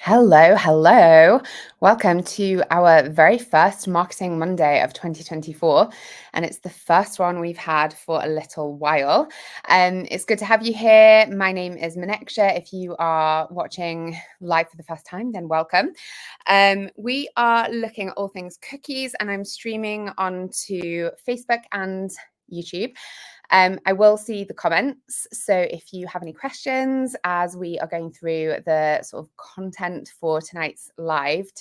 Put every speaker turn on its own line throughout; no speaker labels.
Hello, hello. Welcome to our very first Marketing Monday of 2024. And it's the first one we've had for a little while. It's good to have you here. My name is Maneksha. If you are watching live for the first time, then welcome. We are looking at all things cookies, and I'm streaming onto Facebook and YouTube. I will see the comments. So if you have any questions as we are going through the sort of content for today's live,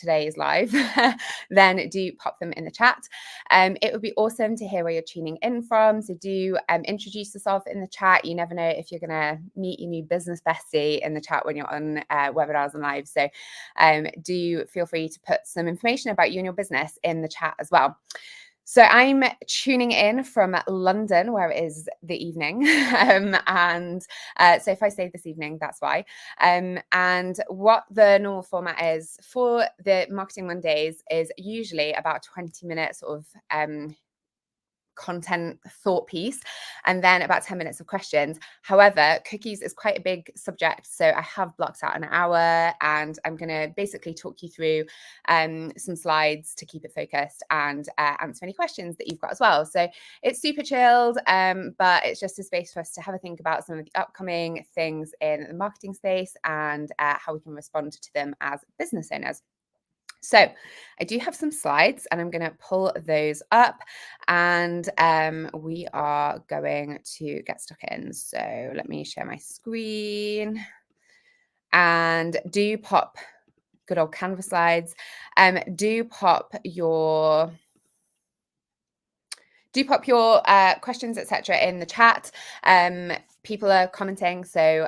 then do pop them in the chat. It would be awesome to hear where you're tuning in from. So do introduce yourself in the chat. You never know if you're going to meet your new business bestie in the chat when you're on webinars and live. So do feel free to put some information about you and your business in the chat as well. So I'm tuning in from London, where it is the evening. So if I say this evening, that's why. And what the normal format is for the Marketing Mondays is usually about 20 minutes of content thought piece and then about 10 minutes of questions. However, cookies is quite a big subject, so I have blocked out an hour and I'm going to basically talk you through some slides to keep it focused and answer any questions that you've got as well. So it's super chilled, but it's just a space for us to have a think about some of the upcoming things in the marketing space and how we can respond to them as business owners. So I do have some slides and I'm going to pull those up and we are going to get stuck in. So let me share my screen and do pop good old Canva slides. Do pop your questions, etc. in the chat. People are commenting, so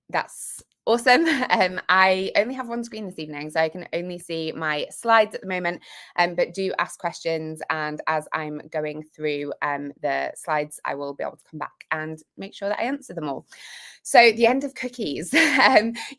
that's awesome. I only have one screen this evening, so I can only see my slides at the moment, but do ask questions, and as I'm going through the slides, I will be able to come back and make sure that I answer them all. So the end of cookies.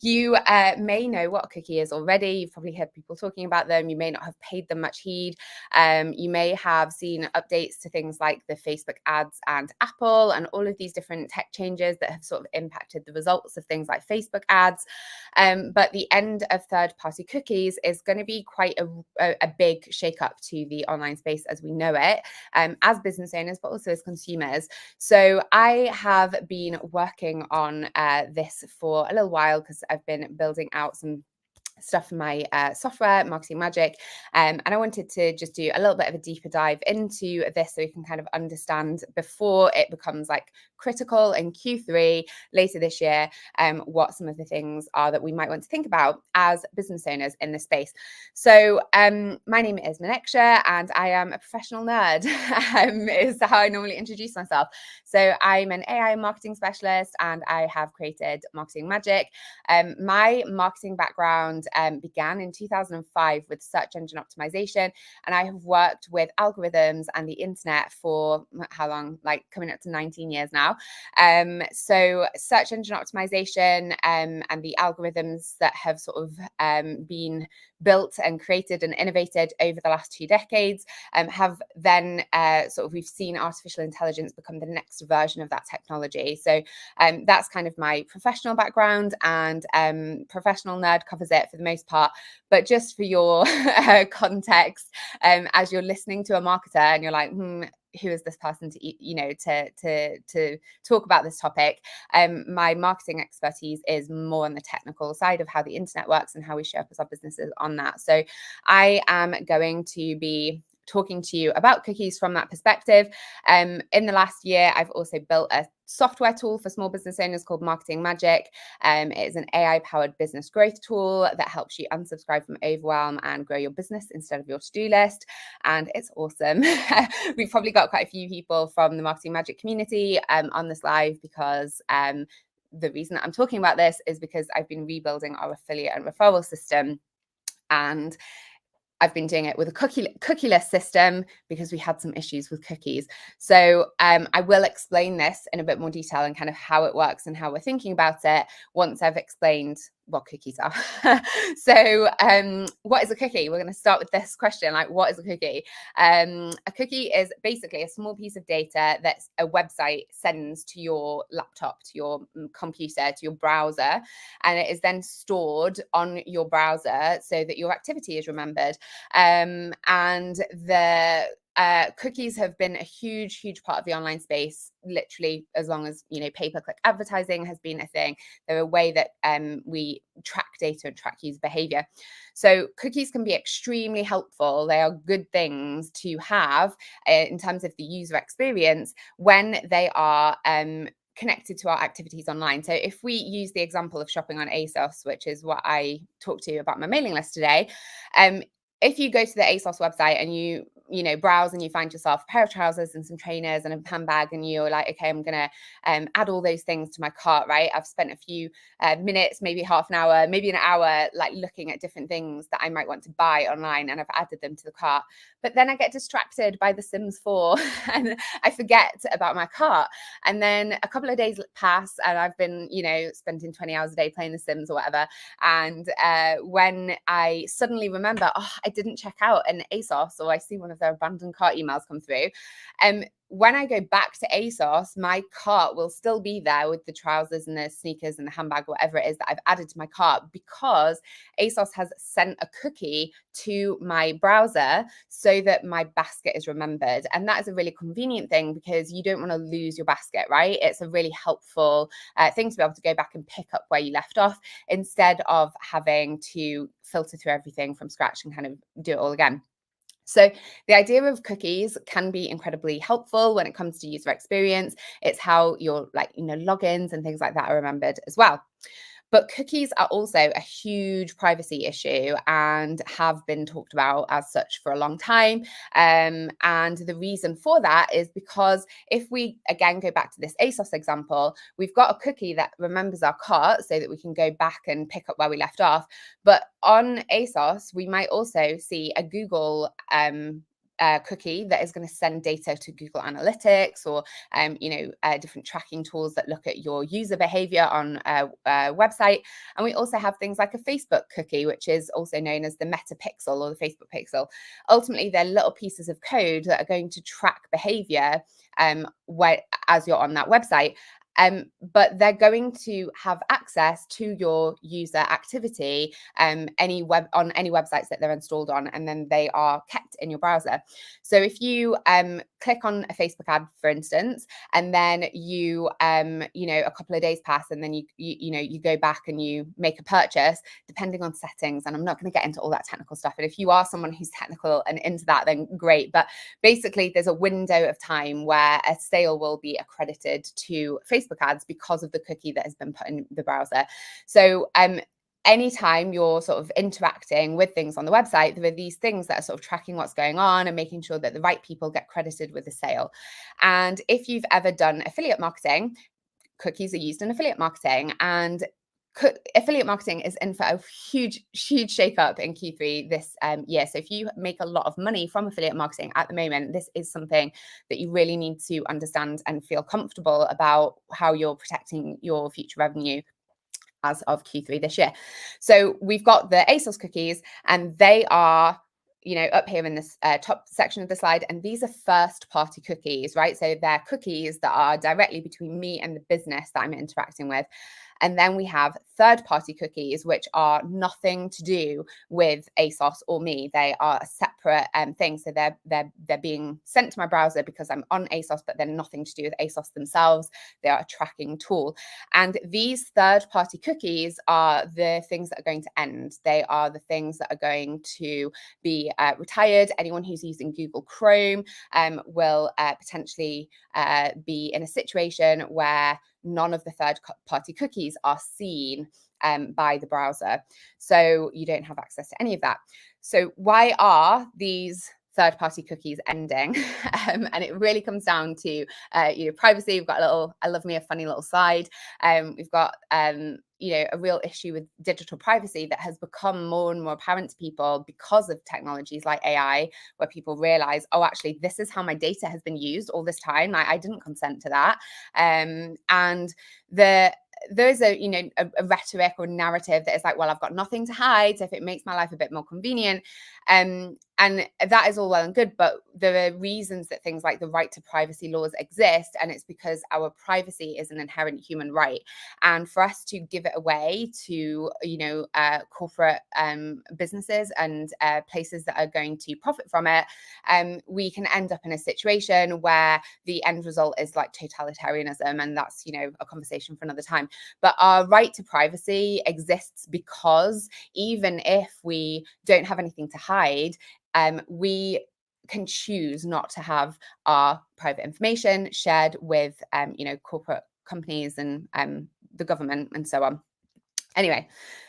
You may know what a cookie is already. You've probably heard people talking about them. You may not have paid them much heed. You may have seen updates to things like the Facebook ads and Apple and all of these different tech changes that have sort of impacted the results of things like Facebook ads. But the end of third-party cookies is going to be quite a big shakeup to the online space as we know it, as business owners, but also as consumers. So I have been working on this for a little while because I've been building out some stuff for my software, Marketing Magic, and I wanted to just do a little bit of a deeper dive into this so you can kind of understand before it becomes like critical in Q3 later this year, what some of the things are that we might want to think about as business owners in this space. So my name is Maneksha and I am a professional nerd, is how I normally introduce myself. So I'm an AI marketing specialist and I have created Marketing Magic. My marketing background began in 2005 with search engine optimization, and I have worked with algorithms and the internet for how long? Like coming up to 19 years now. So search engine optimization and the algorithms that have sort of been built and created and innovated over the last 2 decades have then we've seen artificial intelligence become the next version of that technology. So that's kind of my professional background, and professional nerd covers it for the most part. But just for your context, as you're listening to a marketer and you're like, who is this person to talk about this topic? My marketing expertise is more on the technical side of how the internet works and how we show up as our businesses on that. So I am going to be talking to you about cookies from that perspective. In the last year, I've also built a software tool for small business owners called Marketing Magic. It is an AI-powered business growth tool that helps you unsubscribe from overwhelm and grow your business instead of your to-do list. And it's awesome. We've probably got quite a few people from the Marketing Magic community on this live because the reason that I'm talking about this is because I've been rebuilding our affiliate and referral system, and I've been doing it with a cookieless system because we had some issues with cookies. So I will explain this in a bit more detail and kind of how it works and how we're thinking about it once I've explained what cookies are. So what is a cookie? We're going to start with this question, like, what is a cookie? A cookie is basically a small piece of data that a website sends to your laptop, to your computer, to your browser, and it is then stored on your browser so that your activity is remembered. And the cookies have been a huge part of the online space, literally as long as, pay-per-click advertising has been a thing. They're a way that we track data and track user behavior. So cookies can be extremely helpful. They are good things to have in terms of the user experience when they are connected to our activities online. So if we use the example of shopping on ASOS, which is what I talked to you about my mailing list today, if you go to the ASOS website and you browse and you find yourself a pair of trousers and some trainers and a handbag, and you're like, okay, I'm going to add all those things to my cart, right? I've spent a few minutes, maybe half an hour, maybe an hour, like looking at different things that I might want to buy online, and I've added them to the cart. But then I get distracted by The Sims 4 and I forget about my cart. And then a couple of days pass and I've been, spending 20 hours a day playing The Sims or whatever. And when I suddenly remember, I didn't check out an ASOS, or I see one of their abandoned cart emails come through, when I go back to ASOS, my cart will still be there with the trousers and the sneakers and the handbag, whatever it is that I've added to my cart, because ASOS has sent a cookie to my browser so that my basket is remembered. And that is a really convenient thing, because you don't want to lose your basket, right? It's a really helpful thing to be able to go back and pick up where you left off, instead of having to filter through everything from scratch and kind of do it all again. So the idea of cookies can be incredibly helpful when it comes to user experience. It's how your logins and things like that are remembered as well. But cookies are also a huge privacy issue and have been talked about as such for a long time. And the reason for that is because if we, again, go back to this ASOS example, we've got a cookie that remembers our cart so that we can go back and pick up where we left off. But on ASOS, we might also see a Google cookie that is going to send data to Google Analytics, or different tracking tools that look at your user behavior on a website. And we also have things like a Facebook cookie, which is also known as the Meta Pixel or the Facebook Pixel. Ultimately, they're little pieces of code that are going to track behavior as you're on that website. But they're going to have access to your user activity on any websites that they're installed on, and then they are kept in your browser. So if you click on a Facebook ad, for instance, and then you a couple of days pass, and then you go back and you make a purchase, depending on settings, and I'm not going to get into all that technical stuff, and if you are someone who's technical and into that, then great. But basically, there's a window of time where a sale will be accredited to Facebook ads because of the cookie that has been put in the browser. So anytime you're sort of interacting with things on the website, there are these things that are sort of tracking what's going on and making sure that the right people get credited with the sale. And if you've ever done affiliate marketing, cookies are used in affiliate marketing, and affiliate marketing is in for a huge shakeup in Q3 this year. So if you make a lot of money from affiliate marketing at the moment, this is something that you really need to understand and feel comfortable about how you're protecting your future revenue as of Q3 this year. So we've got the ASOS cookies, and they are up here in this top section of the slide. And these are first party cookies, right? So they're cookies that are directly between me and the business that I'm interacting with. And then we have third party cookies, which are nothing to do with ASOS or me. They are a separate thing. So they're being sent to my browser because I'm on ASOS, but they're nothing to do with ASOS themselves. They are a tracking tool. And these third party cookies are the things that are going to end. They are the things that are going to be retired. Anyone who's using Google Chrome will potentially be in a situation where none of the third party cookies are seen by the browser. So you don't have access to any of that. So why are these third party cookies ending? And it really comes down to privacy. We've got I love me a funny little slide. We've got a real issue with digital privacy that has become more and more apparent to people because of technologies like AI, where people realize, oh, actually, this is how my data has been used all this time. I didn't consent to that. And there is a rhetoric or narrative that is like, well, I've got nothing to hide, so if it makes my life a bit more convenient, and that is all well and good, but there are reasons that things like the right to privacy laws exist, and it's because our privacy is an inherent human right. And for us to give it away to corporate businesses and places that are going to profit from it, we can end up in a situation where the end result is like totalitarianism, and that's a conversation for another time. But our right to privacy exists because even if we don't have anything to hide, we can choose not to have our private information shared with corporate companies and the government and so on. Anyway,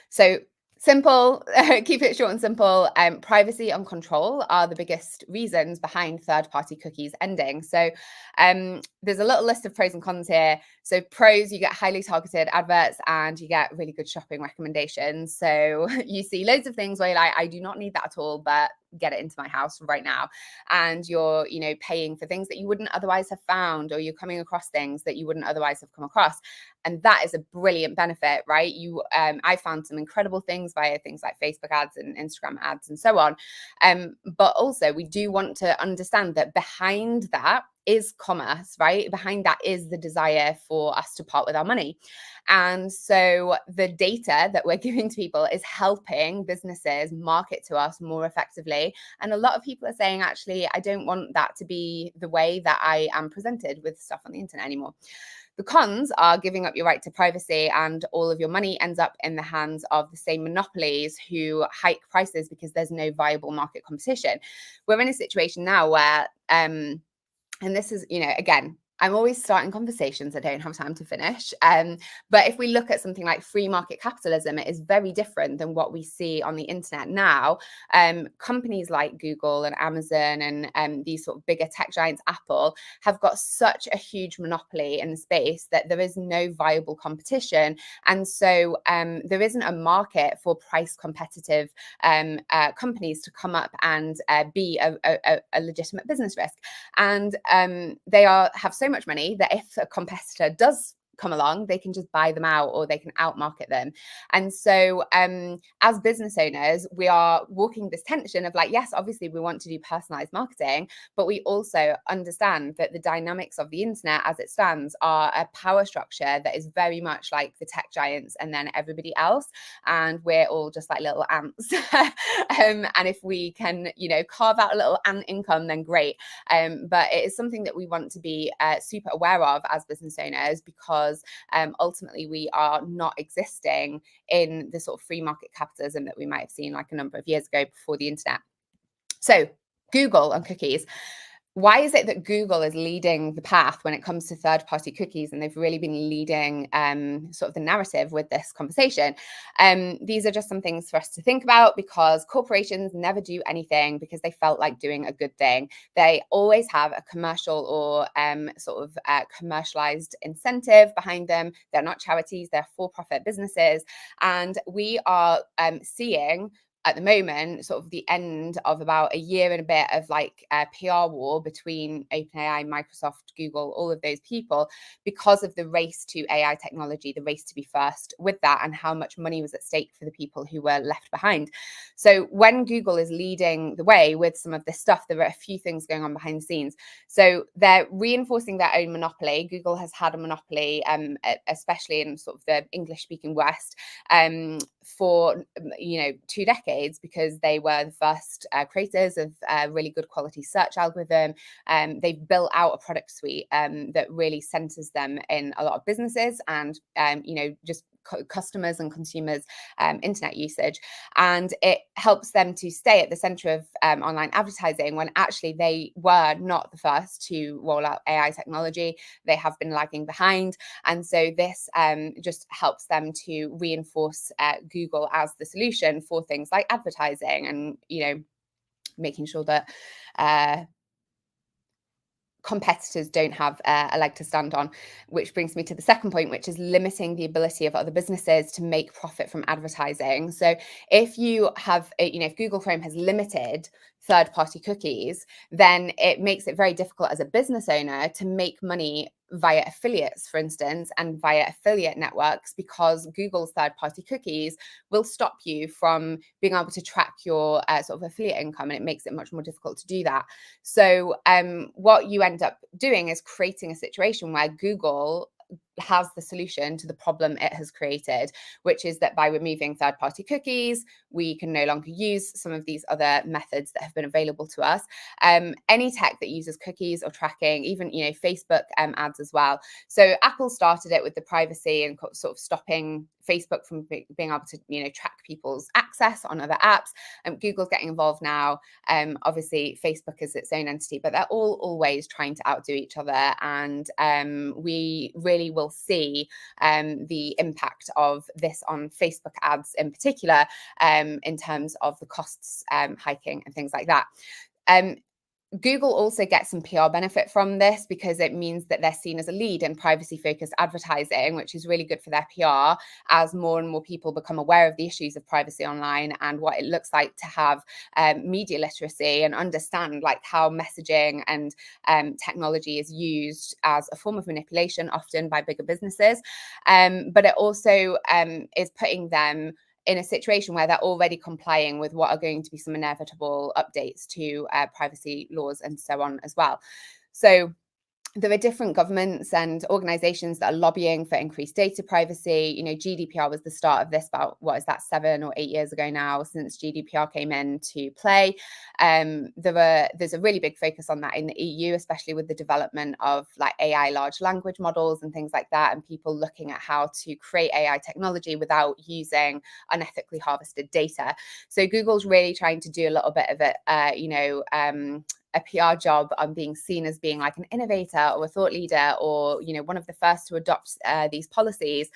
so simple, keep it short and simple. Privacy and control are the biggest reasons behind third-party cookies ending. So there's a little list of pros and cons here. So pros, you get highly targeted adverts and you get really good shopping recommendations. So you see loads of things where you're like, I do not need that at all, but get it into my house right now. And you're paying for things that you wouldn't otherwise have found, or you're coming across things that you wouldn't otherwise have come across. And that is a brilliant benefit, right? I found some incredible things via things like Facebook ads and Instagram ads and so on. But also we do want to understand that behind that is commerce, right? Behind that is the desire for us to part with our money. And so the data that we're giving to people is helping businesses market to us more effectively. And a lot of people are saying, actually, I don't want that to be the way that I am presented with stuff on the internet anymore. The cons are giving up your right to privacy, and all of your money ends up in the hands of the same monopolies who hike prices because there's no viable market competition. We're in a situation now where, and this is, again, I'm always starting conversations I don't have time to finish. But if we look at something like free market capitalism, it is very different than what we see on the internet now. Companies like Google and Amazon and these sort of bigger tech giants, Apple, have got such a huge monopoly in the space that there is no viable competition. And so there isn't a market for price competitive companies to come up and be a legitimate business risk. And they have so much money that if a competitor does come along, they can just buy them out or they can outmarket them. And so as business owners, we are walking this tension of like, yes, obviously we want to do personalized marketing, but we also understand that the dynamics of the internet as it stands are a power structure that is very much like the tech giants and then everybody else. And we're all just like little ants. And if we can, carve out a little ant income, then great. But it is something that we want to be super aware of as business owners, because ultimately we are not existing in the sort of free market capitalism that we might have seen like a number of years ago before the internet. So Google and cookies. Why is it that Google is leading the path when it comes to third-party cookies, and they've really been leading sort of the narrative with this conversation? These are just some things for us to think about, because corporations never do anything because they felt like doing a good thing. They always have a commercial or sort of commercialized incentive behind them. They're not charities, they're for-profit businesses. And we are seeing at the moment sort of the end of about a year and a bit of like a PR war between OpenAI, Microsoft, Google, all of those people, because of the race to AI technology, the race to be first with that, and how much money was at stake for the people who were left behind. So when Google is leading the way with some of this stuff, there are a few things going on behind the scenes. So they're reinforcing their own monopoly. Google has had a monopoly, especially in sort of the English-speaking West, for 2 decades, because they were the first creators of a really good quality search algorithm. They've built out a product suite that really centers them in a lot of businesses and just customers and consumers internet usage, and it helps them to stay at the center of online advertising, when actually they were not the first to roll out AI technology. They have been lagging behind, and so this just helps them to reinforce Google as the solution for things like advertising, and making sure that competitors don't have a leg to stand on. Which brings me to the second point, which is limiting the ability of other businesses to make profit from advertising. So if you have, if Google Chrome has limited third-party cookies, then it makes it very difficult as a business owner to make money via affiliates, for instance, and via affiliate networks, because Google's third-party cookies will stop you from being able to track your sort of affiliate income, and it makes it much more difficult to do that. So what you end up doing is creating a situation where Google has the solution to the problem it has created, which is that by removing third-party cookies, we can no longer use some of these other methods that have been available to us. Any tech that uses cookies or tracking, even Facebook ads as well. So Apple started it with the privacy and sort of stopping Facebook from being able to track people's access on other apps. Google's getting involved now. Obviously, Facebook is its own entity, but they're all always trying to outdo each other, and we really will see the impact of this on Facebook ads in particular, in terms of the costs hiking and things like that. Google also gets some PR benefit from this, because it means that they're seen as a lead in privacy-focused advertising, which is really good for their PR, as more and more people become aware of the issues of privacy online and what it looks like to have media literacy and understand like how messaging and technology is used as a form of manipulation, often by bigger businesses. But it also is putting them in a situation where they're already complying with what are going to be some inevitable updates to privacy laws and so on as well. So there are different governments and organizations that are lobbying for increased data privacy. GDPR was the start of this about, 7 or 8 years ago now, since GDPR came into play. There's a really big focus on that in the EU, especially with the development of like AI large language models and things like that, and people looking at how to create AI technology without using unethically harvested data. So Google's really trying to do a little bit of it, a PR job on being seen as being like an innovator or a thought leader, or one of the first to adopt these policies.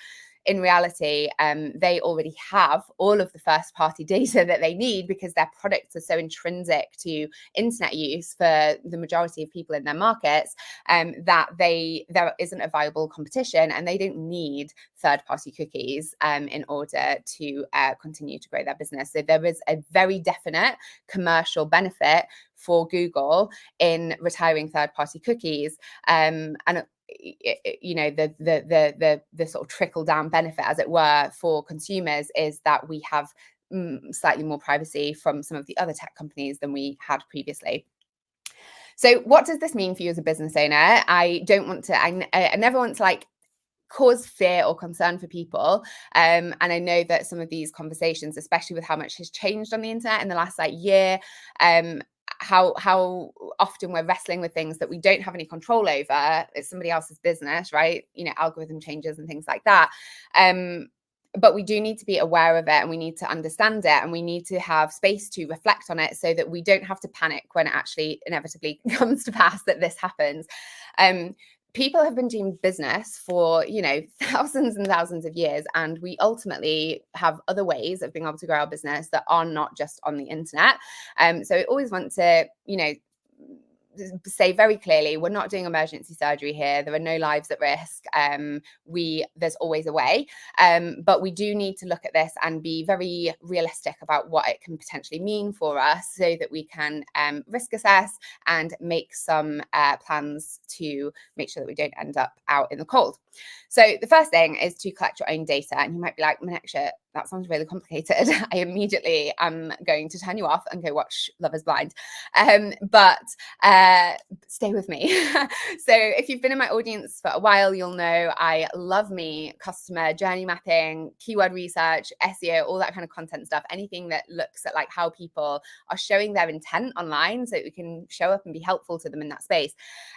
In reality, they already have all of the first-party data that they need, because their products are so intrinsic to internet use for the majority of people in their markets, that there isn't a viable competition, and they don't need third-party cookies in order to continue to grow their business. So there is a very definite commercial benefit for Google in retiring third-party cookies, and the sort of trickle down benefit, as it were, for consumers is that we have slightly more privacy from some of the other tech companies than we had previously. So what does this mean for you as a business owner? I never want to like cause fear or concern for people. And I know that some of these conversations, especially with how much has changed on the internet in the last year, how often we're wrestling with things that we don't have any control over. It's somebody else's business, right? Algorithm changes and things like that. But we do need to be aware of it, and we need to understand it, and we need to have space to reflect on it, so that we don't have to panic when it actually inevitably comes to pass that this happens. People have been doing business for, thousands and thousands of years, and we ultimately have other ways of being able to grow our business that are not just on the internet. So I always want to, say very clearly, we're not doing emergency surgery here. There are no lives at risk. There's always a way, but we do need to look at this and be very realistic about what it can potentially mean for us, so that we can risk assess and make some plans to make sure that we don't end up out in the cold. So the first thing is to collect your own data, and you might be like, Maneksha, that sounds really complicated. I immediately am going to turn you off and go watch Love is Blind. But stay with me. So if you've been in my audience for a while, you'll know I love me customer journey mapping, keyword research, SEO, all that kind of content stuff, anything that looks at like how people are showing their intent online, so that we can show up and be helpful to them in that space.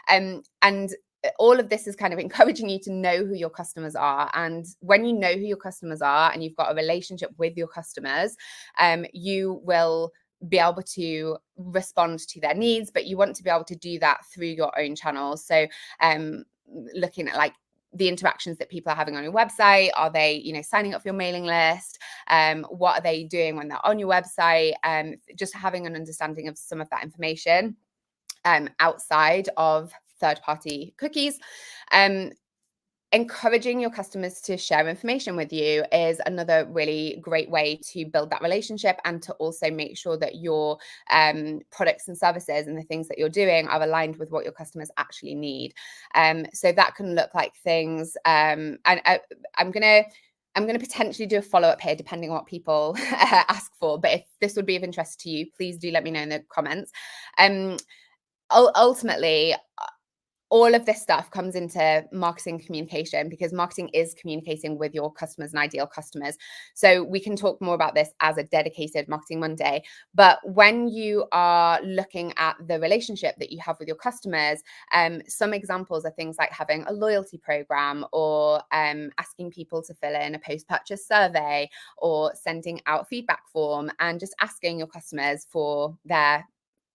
And all of this is kind of encouraging you to know who your customers are. And when you know who your customers are and you've got a relationship with your customers, you will be able to respond to their needs, but you want to be able to do that through your own channels. So looking at like the interactions that people are having on your website. Are they, signing up for your mailing list? What are they doing when they're on your website? Just having an understanding of some of that information outside of third-party cookies. Encouraging your customers to share information with you is another really great way to build that relationship and to also make sure that your products and services and the things that you're doing are aligned with what your customers actually need. So that can look like things, and I'm gonna potentially do a follow-up here, depending on what people ask for. But if this would be of interest to you, please do let me know in the comments. Ultimately, all of this stuff comes into marketing communication, because marketing is communicating with your customers and ideal customers. So we can talk more about this as a dedicated Marketing Monday. But when you are looking at the relationship that you have with your customers, some examples are things like having a loyalty program, or asking people to fill in a post-purchase survey, or sending out feedback form, and just asking your customers for their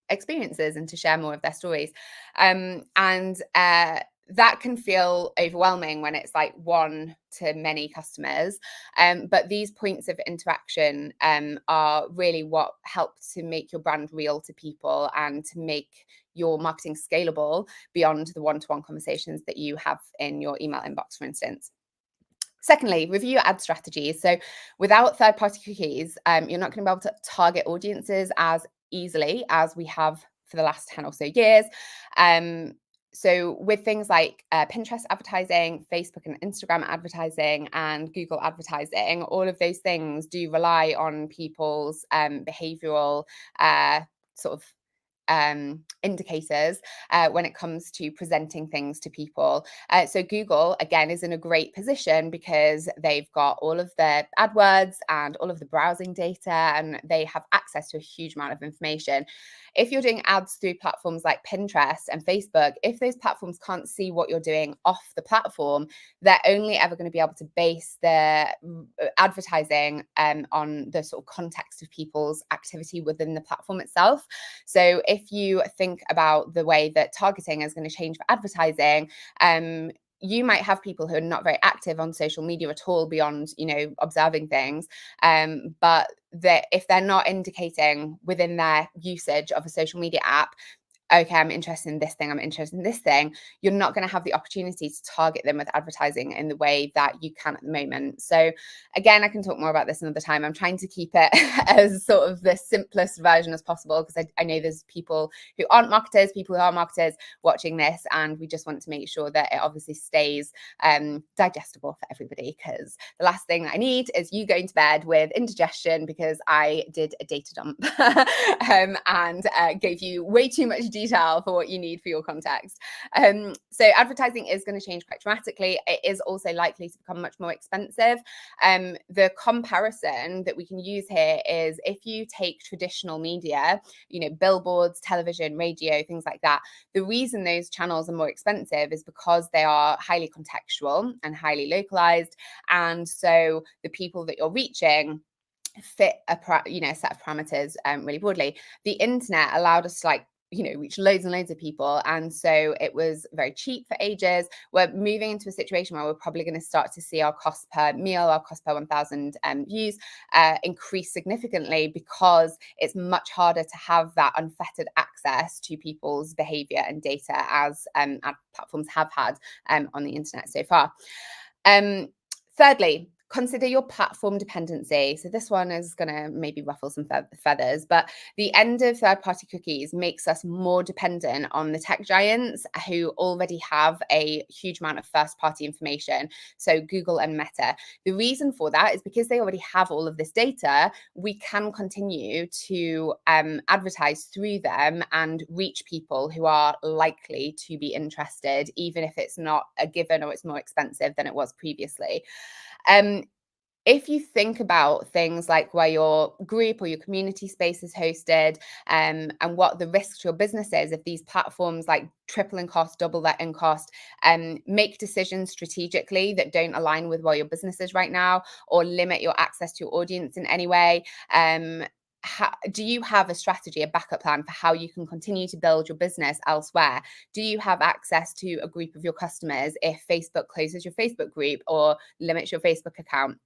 experiences and to share more of their stories. That can feel overwhelming when it's like one to many customers. But these points of interaction are really what help to make your brand real to people and to make your marketing scalable beyond the one-to-one conversations that you have in your email inbox, for instance. Secondly, review your ad strategies. So without third-party cookies, you're not going to be able to target audiences as easily as we have for the last 10 or so years. So with things like Pinterest advertising, Facebook and Instagram advertising, and Google advertising, all of those things do rely on people's behavioral sort of indicators when it comes to presenting things to people. So Google, again, is in a great position because they've got all of the AdWords and all of the browsing data, and they have access to a huge amount of information. If you're doing ads through platforms like Pinterest and Facebook, if those platforms can't see what you're doing off the platform, they're only ever going to be able to base their advertising on the sort of context of people's activity within the platform itself. So if you think about the way that targeting is going to change for advertising, you might have people who are not very active on social media at all beyond, observing things. But if they're not indicating within their usage of a social media app, okay, I'm interested in this thing, I'm interested in this thing, you're not going to have the opportunity to target them with advertising in the way that you can at the moment. So again, I can talk more about this another time. I'm trying to keep it as sort of the simplest version as possible, because I know there's people who aren't marketers, people who are marketers watching this, and we just want to make sure that it obviously stays digestible for everybody, because the last thing I need is you going to bed with indigestion because I did a data dump and gave you way too much detail for what you need for your context. So advertising is going to change quite dramatically. It is also likely to become much more expensive. The comparison that we can use here is, if you take traditional media, billboards, television, radio, things like that, the reason those channels are more expensive is because they are highly contextual and highly localized. And so the people that you're reaching fit a set of parameters really broadly. The internet allowed us to reach loads and loads of people, and so it was very cheap for ages. We're moving into a situation where we're probably going to start to see our cost per meal, our cost per 1,000 views increase significantly, because it's much harder to have that unfettered access to people's behavior and data as ad platforms have had on the internet so far. Thirdly, consider your platform dependency. So this one is going to maybe ruffle some feathers, but the end of third-party cookies makes us more dependent on the tech giants who already have a huge amount of first-party information. So Google and Meta. The reason for that is because they already have all of this data. We can continue to advertise through them and reach people who are likely to be interested, even if it's not a given or it's more expensive than it was previously. If you think about things like where your group or your community space is hosted, and what the risk to your business is if these platforms like triple in cost, double that in cost, make decisions strategically that don't align with where your business is right now, or limit your access to your audience in any way, do you have a strategy, a backup plan for how you can continue to build your business elsewhere? Do you have access to a group of your customers if Facebook closes your Facebook group or limits your Facebook account?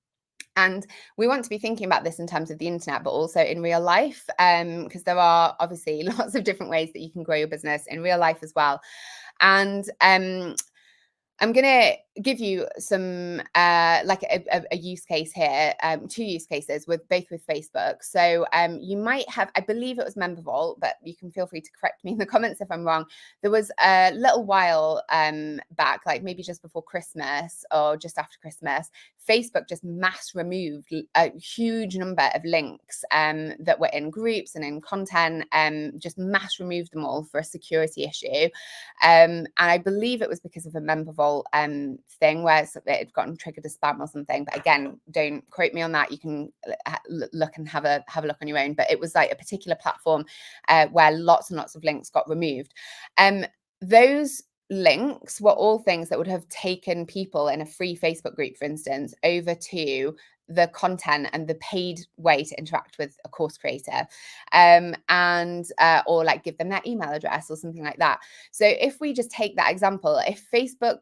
And we want to be thinking about this in terms of the internet, but also in real life, because there are obviously lots of different ways that you can grow your business in real life as well. And I'm going to give you some like a use case here, two use cases with Facebook. So you might have, I believe it was Member Vault, but you can feel free to correct me in the comments if I'm wrong. There was a little while back, like maybe just before Christmas or just after Christmas, Facebook just mass removed a huge number of links that were in groups and in content, just mass removed them all for a security issue. And I believe it was because of a Member Vault thing where it had gotten triggered as spam or something. But again, don't quote me on that. You can look and have a look on your own. But it was like a particular platform where lots and lots of links got removed. Those links were all things that would have taken people in a free Facebook group, for instance, over to the content and the paid way to interact with a course creator, or like give them their email address or something like that. So if we just take that example, if Facebook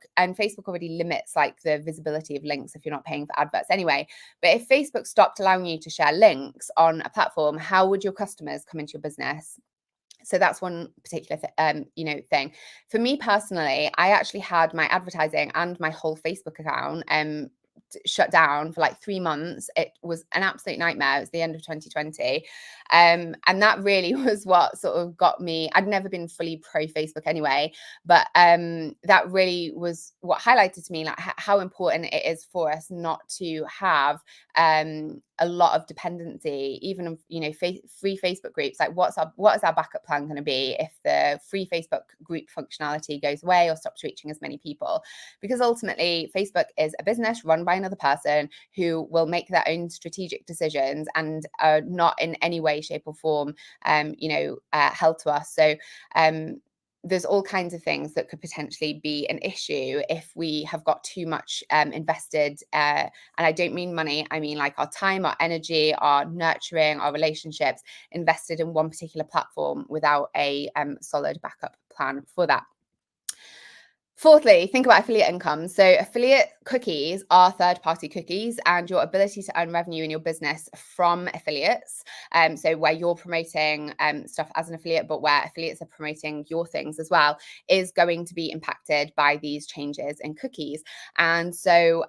already limits like the visibility of links if you're not paying for adverts anyway, but if Facebook stopped allowing you to share links on a platform, how would your customers come into your business? So that's one particular thing. For me personally, I actually had my advertising and my whole Facebook account shut down for like 3 months. It was an absolute nightmare. It was the end of 2020. And that really was what sort of got me. I'd never been fully pro Facebook anyway, but that really was what highlighted to me like how important it is for us not to have a lot of dependency, even of, free Facebook groups. Like what is our backup plan going to be if the free Facebook group functionality goes away or stops reaching as many people? Because ultimately Facebook is a business run by another person who will make their own strategic decisions and are not in any way, shape or form held to us. So there's all kinds of things that could potentially be an issue if we have got too much invested. And I don't mean money. I mean like our time, our energy, our nurturing, our relationships invested in one particular platform without a solid backup plan for that. Fourthly, think about affiliate income. So affiliate cookies are third-party cookies, and your ability to earn revenue in your business from affiliates. So where you're promoting stuff as an affiliate, but where affiliates are promoting your things as well, is going to be impacted by these changes in cookies. And so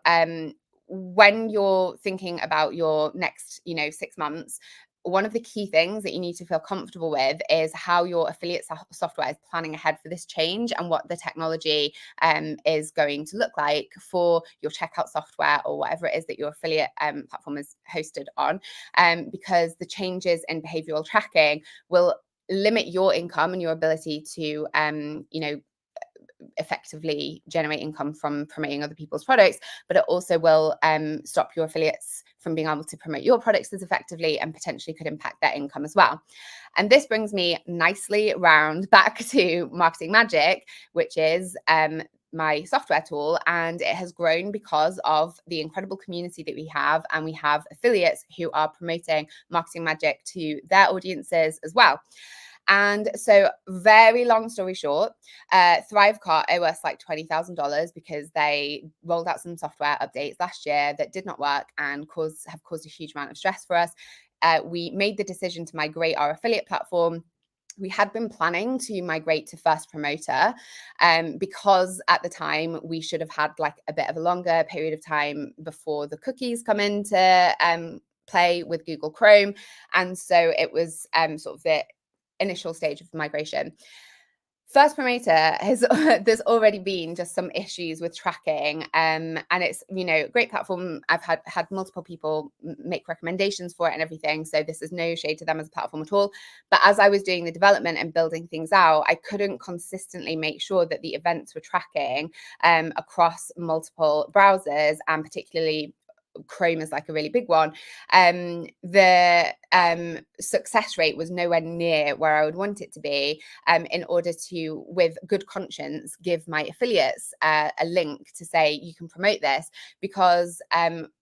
when you're thinking about your next, 6 months, one of the key things that you need to feel comfortable with is how your affiliate software is planning ahead for this change and what the technology is going to look like for your checkout software or whatever it is that your affiliate platform is hosted on, because the changes in behavioral tracking will limit your income and your ability to effectively generate income from promoting other people's products, but it also will stop your affiliates from being able to promote your products as effectively and potentially could impact their income as well. And this brings me nicely round back to Marketing Magic, which is my software tool, and it has grown because of the incredible community that we have, and we have affiliates who are promoting Marketing Magic to their audiences as well. And so, very long story short, Thrivecart owe us like $20,000 because they rolled out some software updates last year that did not work and have caused a huge amount of stress for us. We made the decision to migrate our affiliate platform. We had been planning to migrate to First Promoter because at the time we should have had like a bit of a longer period of time before the cookies come into play with Google Chrome. And so it was sort of the initial stage of migration. First Promoter has there's already been just some issues with tracking, and it's great platform. I've had multiple people make recommendations for it and everything, so this is no shade to them as a platform at all. But as I was doing the development and building things out, I couldn't consistently make sure that the events were tracking across multiple browsers, and particularly Chrome is like a really big one. The success rate was nowhere near where I would want it to be, in order to, with good conscience, give my affiliates a link to say you can promote this, because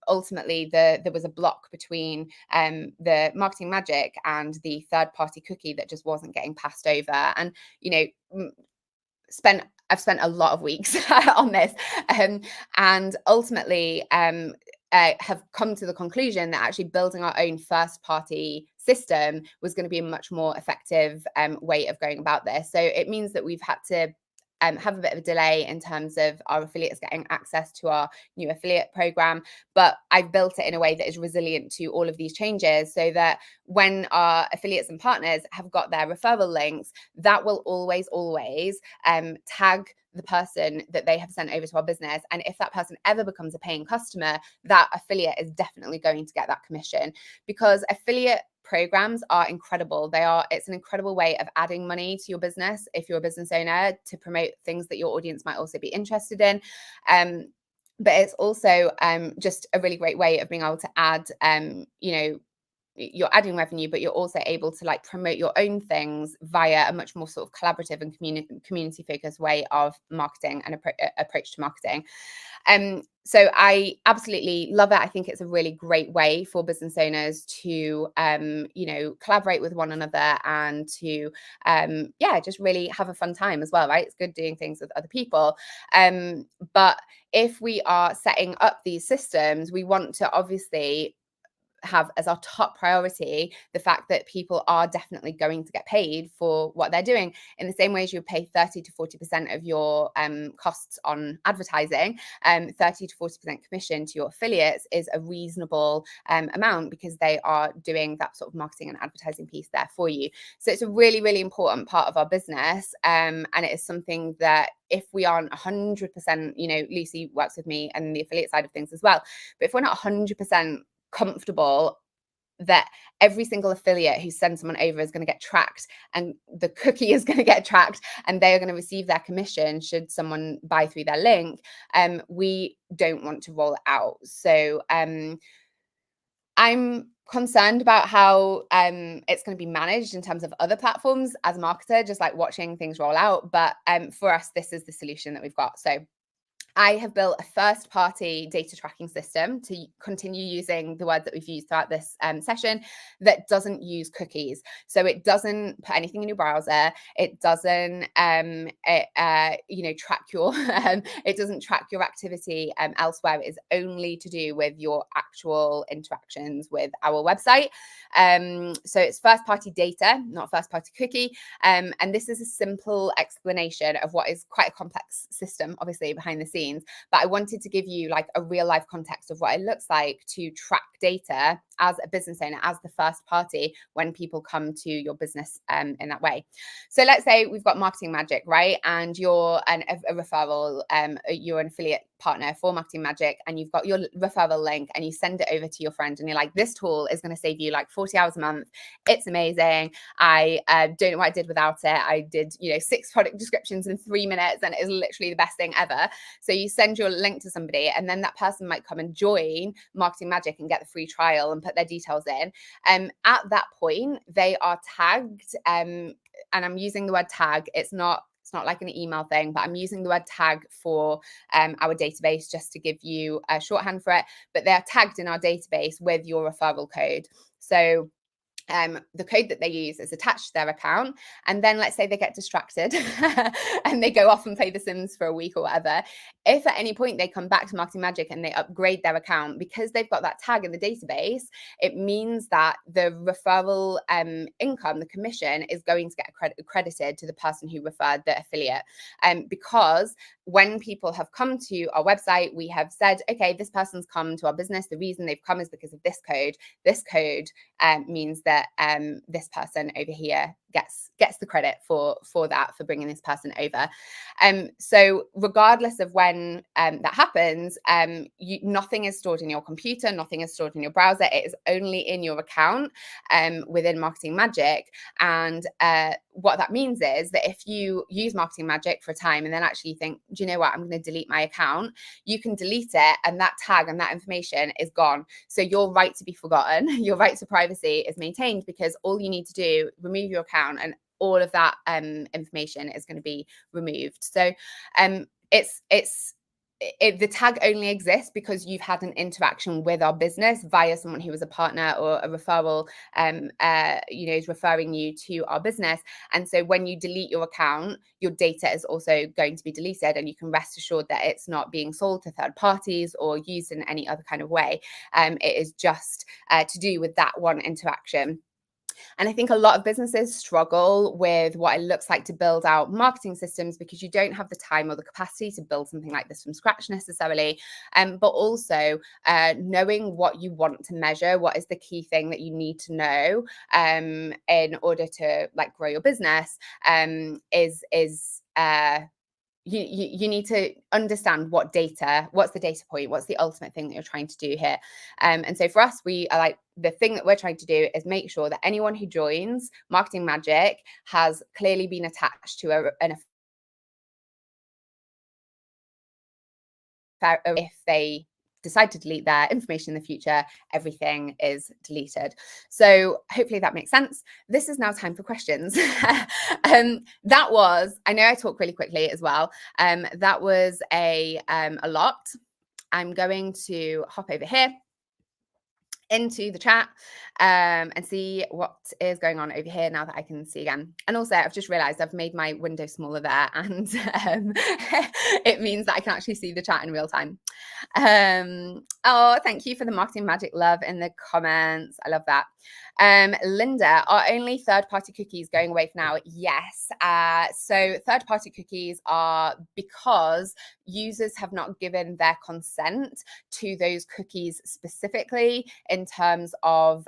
ultimately there was a block between the Marketing Magic and the third-party cookie that just wasn't getting passed over. And I've spent a lot of weeks on this, and ultimately have come to the conclusion that actually building our own first party system was going to be a much more effective way of going about this. So it means that we've had to have a bit of a delay in terms of our affiliates getting access to our new affiliate program, but I've built it in a way that is resilient to all of these changes, so that when our affiliates and partners have got their referral links, that will always tag the person that they have sent over to our business. And if that person ever becomes a paying customer, that affiliate is definitely going to get that commission, because affiliate programs are incredible. It's an incredible way of adding money to your business if you're a business owner, to promote things that your audience might also be interested in. But it's also just a really great way of being able to add, you're adding revenue, but you're also able to like promote your own things via a much more sort of collaborative and community focused way of marketing and approach to marketing. So I absolutely love it. I think it's a really great way for business owners to, collaborate with one another and to, just really have a fun time as well, right? It's good doing things with other people. But if we are setting up these systems, we want to obviously have as our top priority the fact that people are definitely going to get paid for what they're doing. In the same way as you pay 30 to 40% of your costs on advertising, 30 to 40% commission to your affiliates is a reasonable amount, because they are doing that sort of marketing and advertising piece there for you. So it's a really, really important part of our business, and it is something that if we aren't 100%, Lucy works with me and the affiliate side of things as well, but if we're not 100% comfortable that every single affiliate who sends someone over is going to get tracked, and the cookie is going to get tracked, and they are going to receive their commission should someone buy through their link, we don't want to roll it out. So I'm concerned about how it's going to be managed in terms of other platforms as a marketer, just like watching things roll out. But for us, this is the solution that we've got. So I have built a first-party data tracking system to continue using the words that we've used throughout this session that doesn't use cookies. So it doesn't put anything in your browser. It doesn't, track your, it doesn't track your activity elsewhere. It is only to do with your actual interactions with our website. So it's first-party data, not first-party cookie. And this is a simple explanation of what is quite a complex system, obviously, behind the scenes. But I wanted to give you like a real life context of what it looks like to track data as a business owner, as the first party, when people come to your business in that way. So let's say we've got Marketing Magic, right? And you're a referral, you're an affiliate partner for Marketing Magic, and you've got your referral link, and you send it over to your friend, and you're like, this tool is going to save you like 40 hours a month. It's amazing. I don't know what I did without it. I did, 6 product descriptions in 3 minutes, and it is literally the best thing ever. So you send your link to somebody, and then that person might come and join Marketing Magic and get the free trial and put their details in. At that point, they are tagged, and I'm using the word tag. It's not like an email thing, but I'm using the word tag for our database just to give you a shorthand for it. But they're tagged in our database with your referral code. So the code that they use is attached to their account, and then let's say they get distracted and they go off and play The Sims for a week or whatever. If at any point they come back to Marketing Magic and they upgrade their account, because they've got that tag in the database, it means that the referral income, the commission, is going to get credited to the person who referred the affiliate. Because when people have come to our website, we have said, okay, this person's come to our business. The reason they've come is because of this code. This code means that this person over here gets the credit for that, for bringing this person over. So regardless of when that happens, nothing is stored in your computer, nothing is stored in your browser. It is only in your account within Marketing Magic. And what that means is that if you use Marketing Magic for a time and then actually think, do you know what, I'm going to delete my account, you can delete it, and that tag and that information is gone. So your right to be forgotten, your right to privacy is maintained, because all you need to do, remove your account, and all of that information is going to be removed. So the tag only exists because you've had an interaction with our business via someone who was a partner or a referral, is referring you to our business. And so when you delete your account, your data is also going to be deleted, and you can rest assured that it's not being sold to third parties or used in any other kind of way. It is just to do with that one interaction. And I think a lot of businesses struggle with what it looks like to build out marketing systems because you don't have the time or the capacity to build something like this from scratch necessarily. But also knowing what you want to measure, what is the key thing that you need to know in order to like grow your business you need to understand what's the data point, what's the ultimate thing that you're trying to do here. And so for us, we are like, the thing that we're trying to do is make sure that anyone who joins Marketing Magic has clearly been attached to if they decide to delete their information in the future, everything is deleted. So hopefully that makes sense. This is now time for questions. That was, I know I talk really quickly as well. That was a lot. I'm going to hop over here into the chat and see what is going on over here now that I can see again. And also I've just realized I've made my window smaller there, and it means that I can actually see the chat in real time. Oh, thank you for the Marketing Magic love in the comments. I love that. Linda, are only third-party cookies going away for now? Yes. So third-party cookies are because users have not given their consent to those cookies specifically in terms of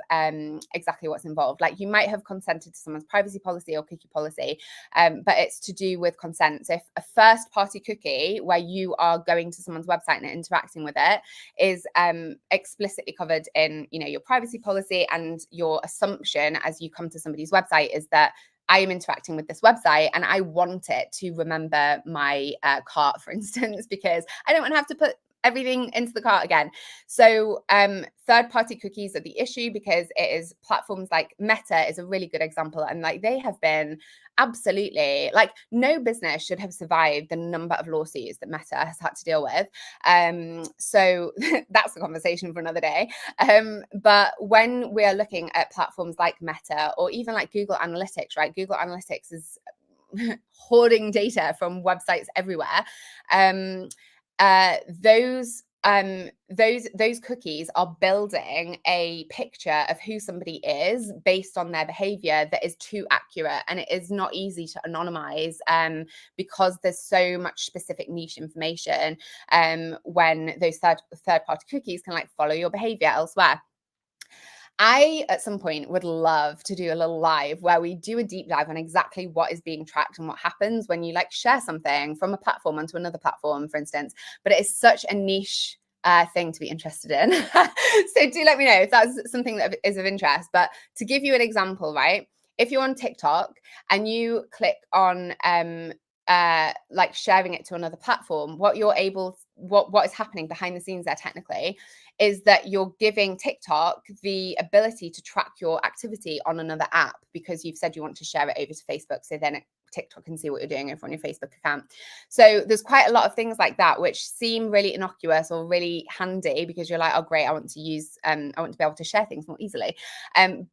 exactly what's involved. Like you might have consented to someone's privacy policy or cookie policy, but it's to do with consent. So if a first-party cookie where you are going to someone's website and interacting with it is explicitly covered in, you know, your privacy policy, and your assumption as you come to somebody's website is that I am interacting with this website and I want it to remember my cart, for instance, because I don't want to have to put everything into the cart again. So third-party cookies are the issue because it is platforms like Meta is a really good example. And like they have been absolutely, like no business should have survived the number of lawsuits that Meta has had to deal with. So that's a conversation for another day. But when we're looking at platforms like Meta or even like Google Analytics, right? Google Analytics is hoarding data from websites everywhere. Those cookies are building a picture of who somebody is based on their behavior that is too accurate, and it is not easy to anonymize because there's so much specific niche information when those third-party cookies can like follow your behavior elsewhere. I, at some point, would love to do a little live where we do a deep dive on exactly what is being tracked and what happens when you like share something from a platform onto another platform, for instance. But it is such a niche thing to be interested in. So do let me know if that's something that is of interest. But to give you an example, right? If you're on TikTok and you click on like sharing it to another platform, what is happening behind the scenes there technically is that you're giving TikTok the ability to track your activity on another app because you've said you want to share it over to Facebook. So then TikTok can see what you're doing over on your Facebook account. So there's quite a lot of things like that which seem really innocuous or really handy because you're like, oh great, I want to be able to share things more easily.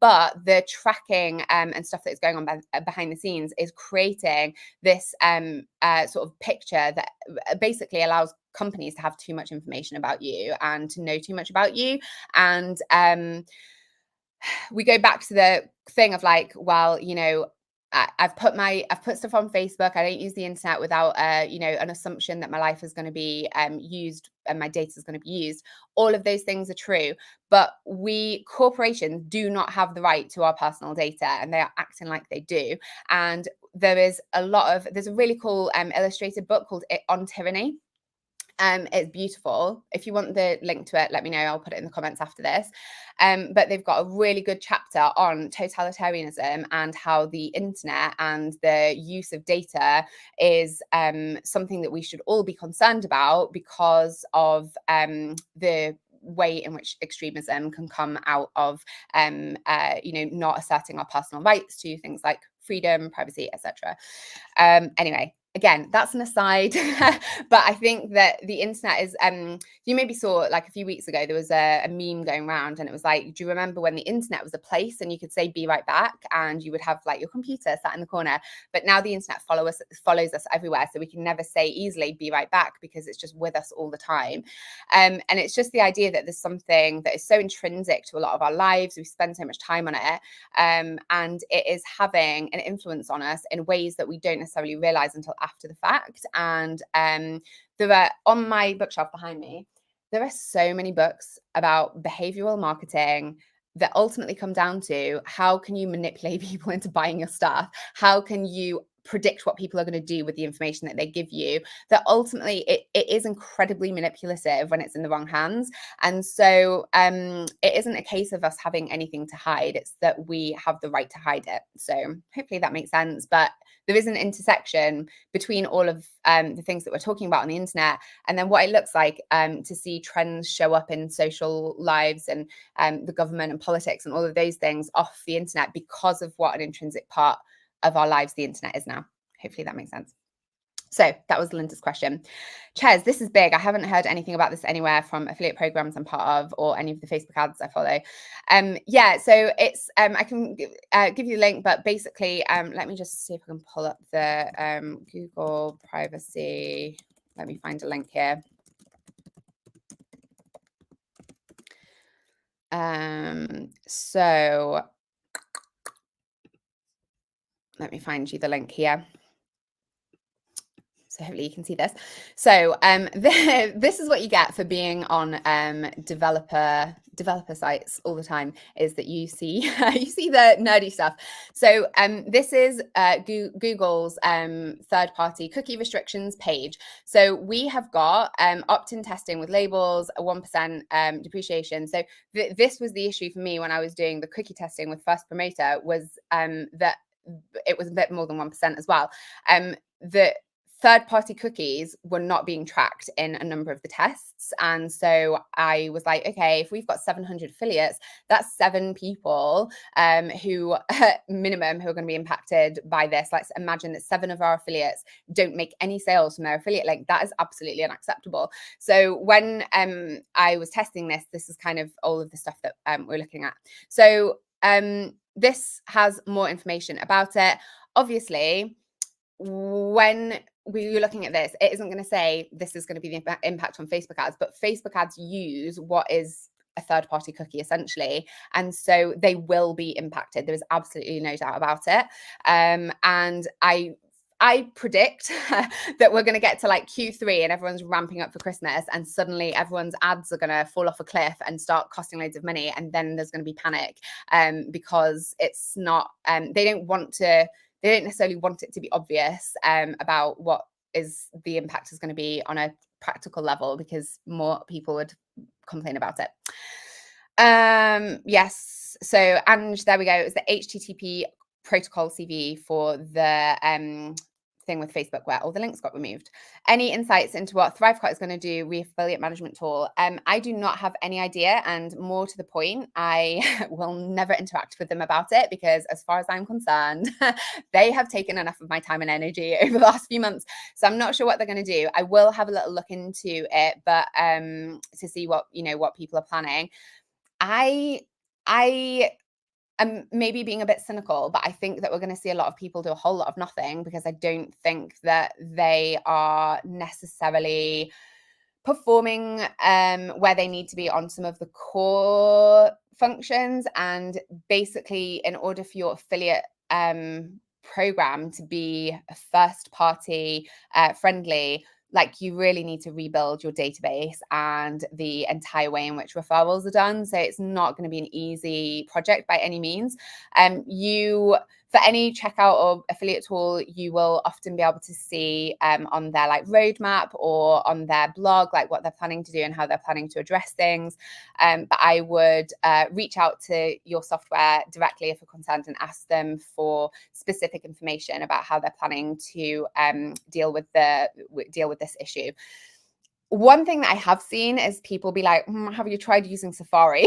But the tracking and stuff that is going on behind the scenes is creating this sort of picture that basically allows companies to have too much information about you and to know too much about you. And we go back to the thing of like, well, you know, I've put stuff on Facebook. I don't use the internet without, you know, an assumption that my life is going to be used and my data is going to be used. All of those things are true, but corporations do not have the right to our personal data, and they are acting like they do. And there's a really cool illustrated book called On Tyranny. It's beautiful. If you want the link to it, let me know. I'll put it in the comments after this. But they've got a really good chapter on totalitarianism and how the internet and the use of data is something that we should all be concerned about because of the way in which extremism can come out of, you know, not asserting our personal rights to things like freedom, privacy, etc. Anyway, again, that's an aside, but I think that the internet is, you maybe saw like a few weeks ago, there was a meme going around and it was like, do you remember when the internet was a place and you could say, be right back, and you would have like your computer sat in the corner, but now the internet follows us everywhere. So we can never say easily, be right back, because it's just with us all the time. And it's just the idea that there's something that is so intrinsic to a lot of our lives. We spend so much time on it. And it is having an influence on us in ways that we don't necessarily realize until after the fact. And there are, on my bookshelf behind me, there are so many books about behavioral marketing that ultimately come down to how can you manipulate people into buying your stuff? How can you predict what people are going to do with the information that they give you? That ultimately it is incredibly manipulative when it's in the wrong hands. And so it isn't a case of us having anything to hide. It's that we have the right to hide it. So hopefully that makes sense. But there is an intersection between all of the things that we're talking about on the internet, and then what it looks like to see trends show up in social lives and the government and politics and all of those things off the internet, because of what an intrinsic part of our lives the internet is now. Hopefully that makes sense. So that was Linda's question. Ches, this is big. I haven't heard anything about this anywhere from affiliate programs I'm part of or any of the Facebook ads I follow. Yeah, so it's, I can give you the link, but basically, let me just see if I can pull up the Google privacy. Let me find a link here. So let me find you the link here. So hopefully you can see this. So this is what you get for being on developer sites all the time, is that you see you see the nerdy stuff. So this is Google's third-party cookie restrictions page. So we have got opt-in testing with labels, a 1% depreciation. So this was the issue for me when I was doing the cookie testing with First Promoter, was that it was a bit more than 1% as well. The third-party cookies were not being tracked in a number of the tests. And so I was like, okay, if we've got 700 affiliates, that's 7 people who minimum who are going to be impacted by this. Let's imagine that 7 of our affiliates don't make any sales from their affiliate link. That is absolutely unacceptable. So when I was testing this is kind of all of the stuff that we're looking at. So this has more information about it. Obviously, when we're looking at this, it isn't going to say this is going to be the impact on Facebook ads, but Facebook ads use what is a third-party cookie essentially, and so they will be impacted. There is absolutely no doubt about it. And I predict that we're going to get to like Q3 and everyone's ramping up for Christmas, and suddenly everyone's ads are going to fall off a cliff and start costing loads of money, and then there's going to be panic because it's not. They don't necessarily want it to be obvious about what is the impact is going to be on a practical level, because more people would complain about it. Yes. So, and there we go. It's the HTTP protocol CV for the thing with Facebook where all the links got removed. Any insights into what Thrivecart is going to do with affiliate management tool? I do not have any idea, and more to the point, I will never interact with them about it, because as far as I'm concerned, they have taken enough of my time and energy over the last few months. So I'm not sure what they're going to do. I will have a little look into it, but to see what people are planning. I am maybe being a bit cynical, but I think that we're going to see a lot of people do a whole lot of nothing, because I don't think that they are necessarily performing where they need to be on some of the core functions. And basically, in order for your affiliate program to be a first party friendly, like, you really need to rebuild your database and the entire way in which referrals are done. So it's not going to be an easy project by any means. For any checkout or affiliate tool, you will often be able to see on their like roadmap or on their blog, like what they're planning to do and how they're planning to address things. But I would reach out to your software directly if you're concerned and ask them for specific information about how they're planning to deal with this issue. One thing that I have seen is people be like, have you tried using Safari?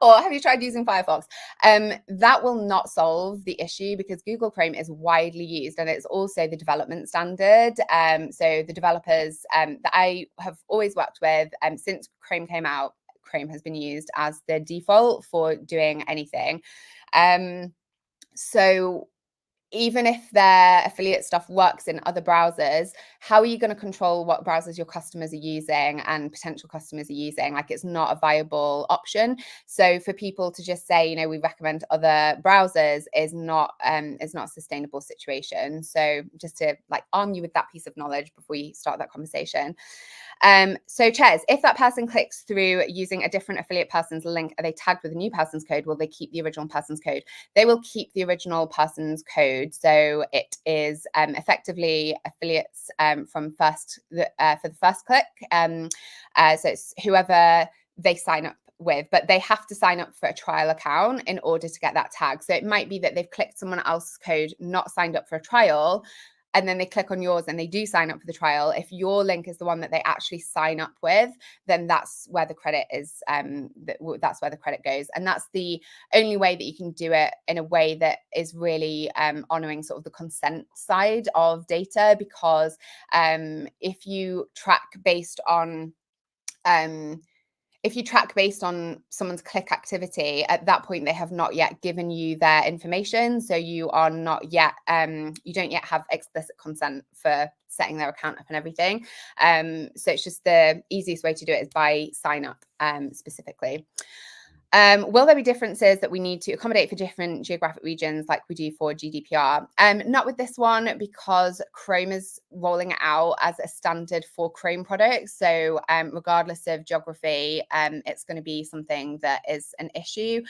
Or have you tried using Firefox? That will not solve the issue because Google Chrome is widely used and it's also the development standard. So the developers that I have always worked with since Chrome came out, Chrome has been used as the default for doing anything. So even if their affiliate stuff works in other browsers, how are you going to control what browsers your customers are using and potential customers are using? Like, it's not a viable option. So for people to just say, you know, we recommend other browsers is not a sustainable situation. So just to like arm you with that piece of knowledge before you start that conversation. So Ches, if that person clicks through using a different affiliate person's link, are they tagged with a new person's code? Will they keep the original person's code? They will keep the original person's code. So it is effectively affiliates from for the first click. So it's whoever they sign up with, but they have to sign up for a trial account in order to get that tag. So it might be that they've clicked someone else's code, not signed up for a trial, and then they click on yours and they do sign up for the trial. If your link is the one that they actually sign up with, then that's where the credit is. That's where the credit goes. And that's the only way that you can do it in a way that is really honoring sort of the consent side of data, because if you track based on someone's click activity, at that point they have not yet given you their information, so you are not yet you don't yet have explicit consent for setting their account up and everything. So it's just the easiest way to do it is by sign up specifically. Will there be differences that we need to accommodate for different geographic regions like we do for GDPR? Not with this one, because Chrome is rolling it out as a standard for Chrome products. So regardless of geography, it's going to be something that is an issue.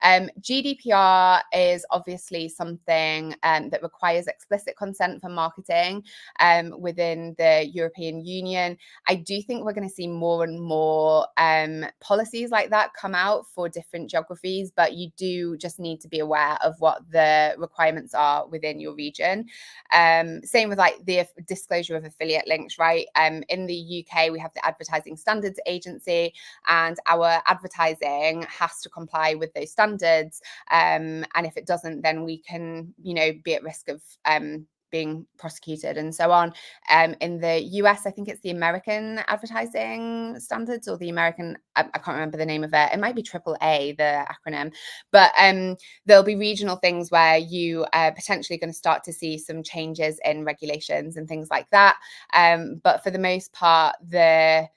GDPR is obviously something that requires explicit consent for marketing within the European Union. I do think we're going to see more and more policies like that come out for different geographies, but you do just need to be aware of what the requirements are within your region. Same with like the disclosure of affiliate links, right? In the UK, we have the Advertising Standards Agency, and our advertising has to comply with those standards. And if it doesn't, then we can, you know, be at risk of being prosecuted and so on. In the US, I think it's the American Advertising Standards, or the American, I can't remember the name of it. It might be AAA, the acronym. But there'll be regional things where you are potentially going to start to see some changes in regulations and things like that. But for the most part, the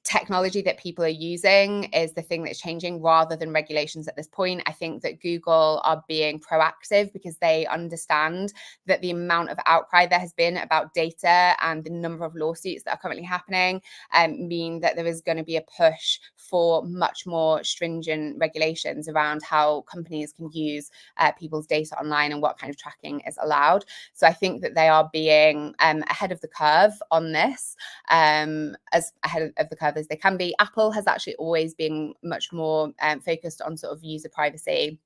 technology that people are using is the thing that's changing rather than regulations at this point. I think that Google are being proactive because they understand that the amount of outcry there has been about data and the number of lawsuits that are currently happening mean that there is going to be a push for much more stringent regulations around how companies can use people's data online and what kind of tracking is allowed. So I think that they are being ahead of the curve on this, as ahead of the curve as they can be. Apple has actually always been much more focused on sort of user privacy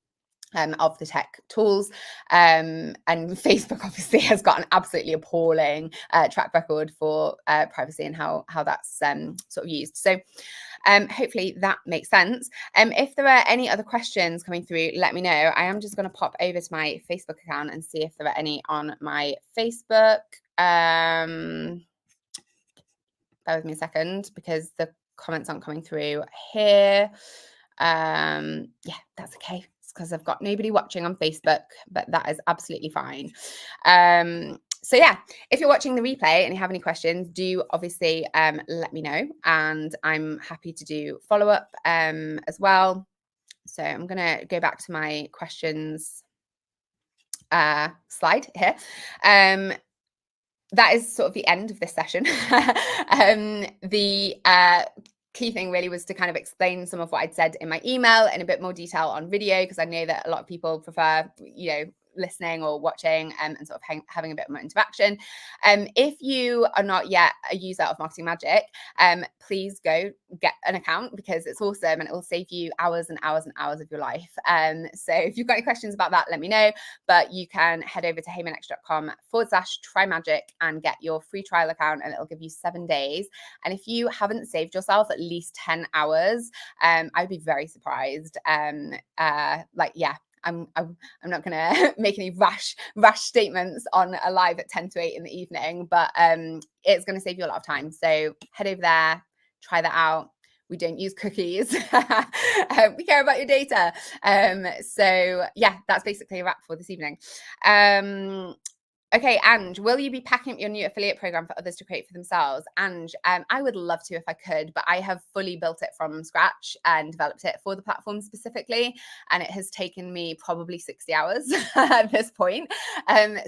of the tech tools, and Facebook obviously has got an absolutely appalling track record for privacy and how that's sort of used. So hopefully that makes sense. If there are any other questions coming through, let me know. I am just going to pop over to my Facebook account and see if there are any on my Facebook. Bear with me a second, because the comments aren't coming through here. Yeah, that's okay. It's because I've got nobody watching on Facebook, but that is absolutely fine. So yeah, if you're watching the replay and you have any questions, do obviously let me know, and I'm happy to do follow-up as well. So I'm going to go back to my questions slide here. That is sort of the end of this session. The key thing really was to kind of explain some of what I'd said in my email in a bit more detail on video, because I know that a lot of people prefer, you know, listening or watching, and sort of having a bit more interaction. If you are not yet a user of Marketing Magic, please go get an account, because it's awesome and it will save you hours and hours and hours of your life. So if you've got any questions about that, let me know. But you can head over to heymanextra.com/trymagic and get your free trial account, and it'll give you 7 days. And if you haven't saved yourself at least 10 hours, I'd be very surprised. I'm not going to make any rash statements on a live at 10 to 8 in the evening, but it's going to save you a lot of time. So head over there, try that out. We don't use cookies. We care about your data. So yeah, that's basically a wrap for this evening. Okay, Ange, will you be packing up your new affiliate program for others to create for themselves? Ange, I would love to if I could, but I have fully built it from scratch and developed it for the platform specifically. And it has taken me probably 60 hours at this point.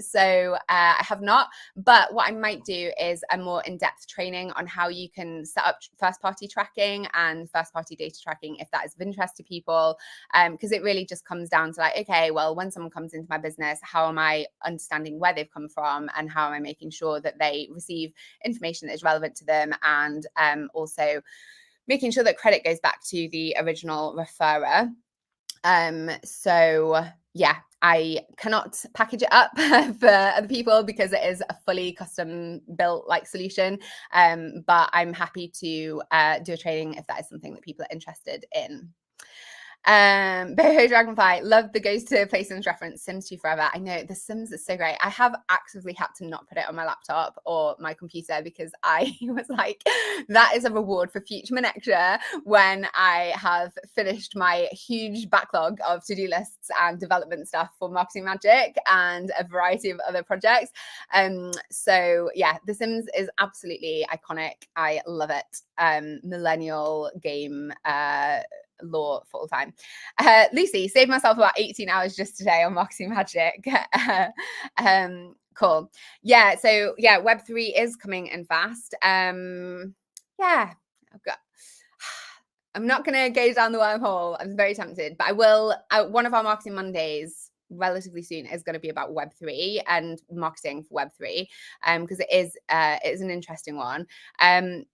So I have not. But what I might do is a more in-depth training on how you can set up first-party tracking and first-party data tracking if that is of interest to people. Because it really just comes down to like, okay, well, when someone comes into my business, how am I understanding where they've come from, and how am I making sure that they receive information that is relevant to them, and also making sure that credit goes back to the original referrer. So yeah, I cannot package it up for other people because it is a fully custom built like solution. But I'm happy to do a training if that is something that people are interested in. Boho Dragonfly, love the goes to placements reference, Sims 2 forever. I know the Sims is so great. I have actively had to not put it on my laptop or my computer because I was like, that is a reward for future Manextra when I have finished my huge backlog of to-do lists and development stuff for Marketing Magic and a variety of other projects. So yeah, the Sims is absolutely iconic. I love it. Millennial game law for all time. Lucy, saved myself about 18 hours just today on Marketing Magic. Cool. Yeah, so yeah, Web3 is coming in fast. Yeah, I'm not going to go down the wormhole. I'm very tempted, but I will. One of our Marketing Mondays relatively soon is going to be about Web3 and marketing for Web3, because it is an interesting one,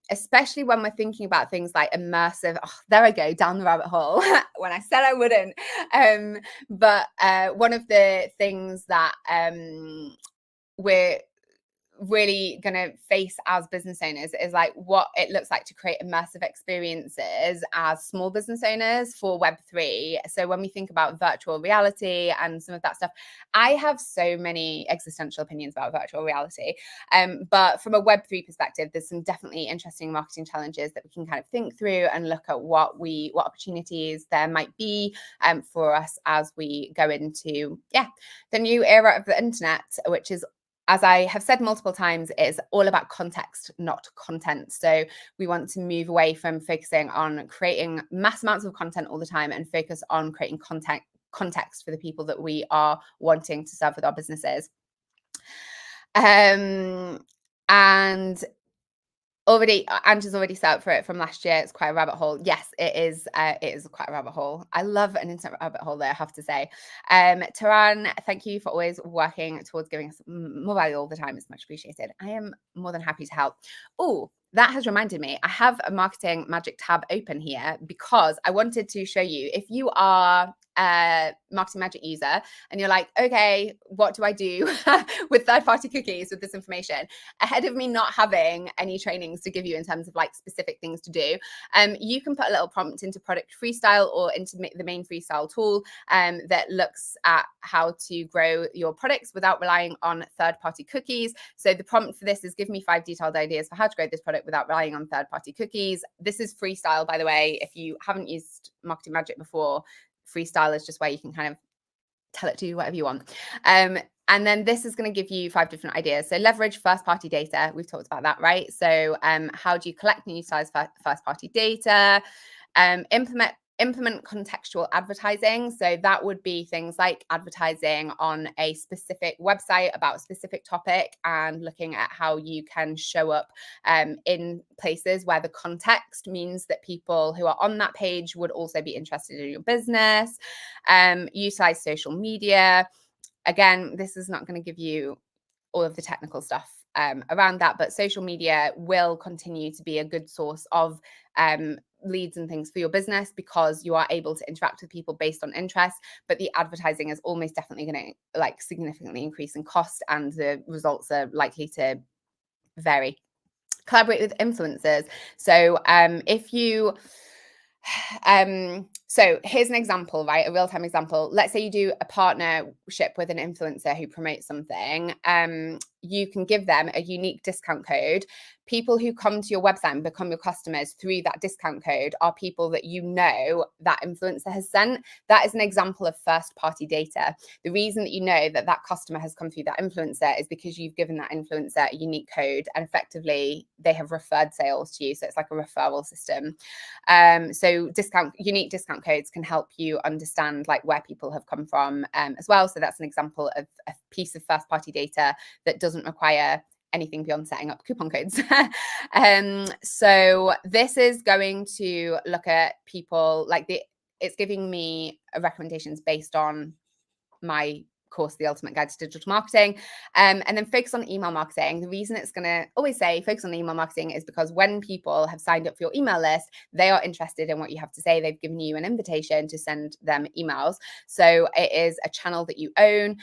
especially when we're thinking about things like immersive. Oh, there I go down the rabbit hole when I said I wouldn't. But one of the things that we're really going to face as business owners is like what it looks like to create immersive experiences as small business owners for Web3. So when we think about virtual reality and some of that stuff, I have so many existential opinions about virtual reality. But from a Web3 perspective, there's some definitely interesting marketing challenges that we can kind of think through and look at what opportunities there might be for us as we go into the new era of the internet, which is, as I have said multiple times, it's all about context, not content. So we want to move away from focusing on creating mass amounts of content all the time and focus on creating context for the people that we are wanting to serve with our businesses. And Angie's already set up for it from last year. It's quite a rabbit hole. Yes, it is. It is quite a rabbit hole. I love an internet rabbit hole there, I have to say. Taran, thank you for always working towards giving us more value all the time. It's much appreciated. I am more than happy to help. Oh, that has reminded me. I have a Marketing Magic tab open here because I wanted to show you, if you are a Marketing Magic user and you're like, okay, what do I do with third-party cookies with this information? Ahead of me not having any trainings to give you in terms of like specific things to do, you can put a little prompt into Product Freestyle or into the main Freestyle tool that looks at how to grow your products without relying on third-party cookies. So the prompt for this is, give me 5 detailed ideas for how to grow this product without relying on third-party cookies. This is Freestyle, by the way. If you haven't used Marketing Magic before, Freestyle is just where you can kind of tell it to do whatever you want. And then this is going to give you 5 different ideas. So leverage first-party data. We've talked about that, right? So how do you collect and utilize first-party data? Implement contextual advertising. So that would be things like advertising on a specific website about a specific topic and looking at how you can show up in places where the context means that people who are on that page would also be interested in your business. Utilize social media. again, this is not going to give you all of the technical stuff around that, but social media will continue to be a good source of leads and things for your business, because you are able to interact with people based on interest. But the advertising is almost definitely going to like significantly increase in cost, and the results are likely to vary. Collaborate with influencers. So if you so here's an example, right? A real-time example. Let's say you do a partnership with an influencer who promotes something. You can give them a unique discount code. People who come to your website and become your customers through that discount code are people that you know that influencer has sent. That is an example of first-party data. The reason that you know that that customer has come through that influencer is because you've given that influencer a unique code, and effectively they have referred sales to you. So it's like a referral system. So unique discount codes can help you understand like where people have come from as well. So that's an example of a piece of first-party data that doesn't require anything beyond setting up coupon codes. So this is going to look at people like it's giving me recommendations based on my course, The Ultimate Guide to Digital Marketing, and then focus on email marketing. The reason it's going to always say focus on email marketing is because when people have signed up for your email list, they are interested in what you have to say. They've given you an invitation to send them emails. So it is a channel that you own,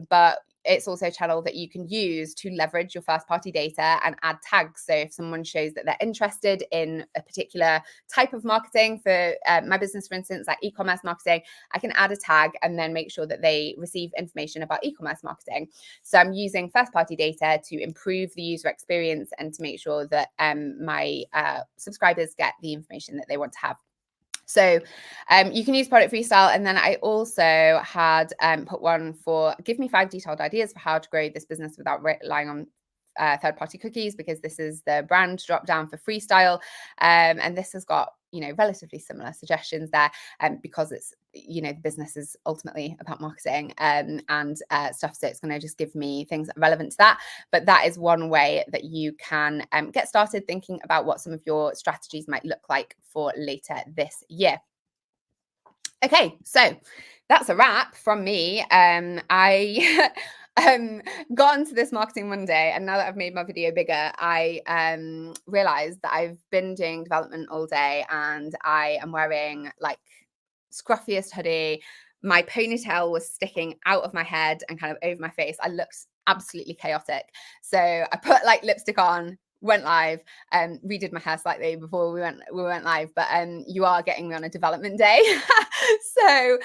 but it's also a channel that you can use to leverage your first party data and add tags. So if someone shows that they're interested in a particular type of marketing for my business, for instance, like e-commerce marketing, I can add a tag and then make sure that they receive information about e-commerce marketing. So I'm using first party data to improve the user experience and to make sure that my subscribers get the information that they want to have. So you can use Product Freestyle. And then I also had put one for give me 5 detailed ideas for how to grow this business without relying on third-party cookies, because this is the brand drop down for Freestyle. And this has got, relatively similar suggestions there, because it's, the business is ultimately about marketing and stuff. So it's going to just give me things relevant to that. But that is one way that you can get started thinking about what some of your strategies might look like for later this year. Okay, so that's a wrap from me. I got into this Marketing Monday, and now that I've made my video bigger, I realized that I've been doing development all day, and I am wearing like scruffiest hoodie. My ponytail was sticking out of my head and kind of over my face. I looked absolutely chaotic. So I put like lipstick on, went live, redid my hair slightly before we went live, but you are getting me on a development day. So